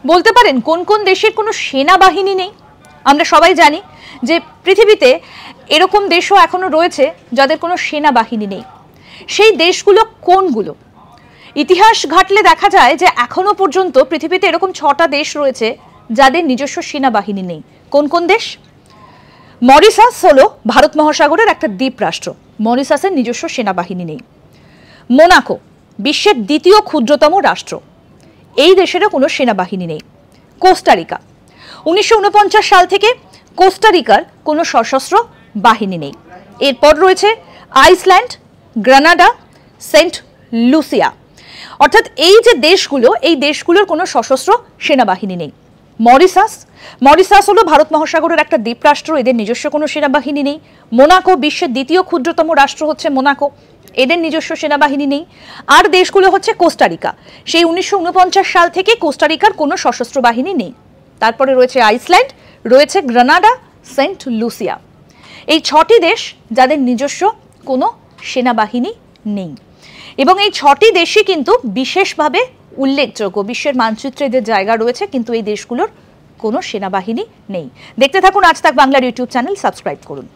বলতে পারেন কোন কোন দেশের কোনো সেনাবাহিনী নেই? আমরা সবাই জানি যে পৃথিবীতে এরকম দেশও এখনো রয়েছে যাদের কোনো সেনাবাহিনী নেই। সেই দেশগুলো কোনগুলো? ইতিহাস ঘাটলে দেখা যায় যে এখনো পর্যন্ত পৃথিবীতে এরকম 6টা দেশ রয়েছে যাদের নিজস্ব সেনাবাহিনী নেই। কোন কোন দেশ? মরিশাস হলো ভারত মহাসাগরের একটা দ্বীপ রাষ্ট্র, মরিশাসের নিজস্ব সেনাবাহিনী নেই। মোনাকো বিশ্বের দ্বিতীয় ক্ষুদ্রতম রাষ্ট্র, এই দেশেরও কোনো সেনাবাহিনী নেই। কোস্টারিকা 1949 সাল থেকে কোস্টারিকার কোনো সশস্ত্র বাহিনী নেই। এরপর রয়েছে আইসল্যান্ড, গ্রানাডা, সেন্ট লুসিয়া। অর্থাৎ এই যে দেশগুলো, এই দেশগুলোর কোনো সশস্ত্র সেনাবাহিনী নেই। মরিশাস হলো ভারত মহাসাগরের একটা দ্বীপ রাষ্ট্র, এদের নিজস্ব কোনো সেনাবাহিনী নেই। মোনাকো বিশ্বের দ্বিতীয় ক্ষুদ্রতম রাষ্ট্র হচ্ছে মোনাকো, এদের নিজস্ব সেনাবাহিনী নেই। আর দেশগুলো হচ্ছে কোস্টারিকা, সেই 1949 সাল থেকে কোস্টারিকার কোনো সশস্ত্র বাহিনী নেই। তারপরে রয়েছে আইসল্যান্ড, রয়েছে গ্রানাডা, সেন্ট লুসিয়া। এই 6টি দেশ যাদের নিজস্ব কোনো সেনাবাহিনী নেই, এবং এই 6টি দেশই কিন্তু বিশেষভাবে উল্লেখযোগ্য, বিশ্বের মানচিত্রে এদের জায়গা রয়েছে, কিন্তু এই দেশগুলোর কোনো সেনাবাহিনী নেই। দেখতে থাকুন আজ তাক বাংলার ইউটিউব চ্যানেল, সাবস্ক্রাইব করুন।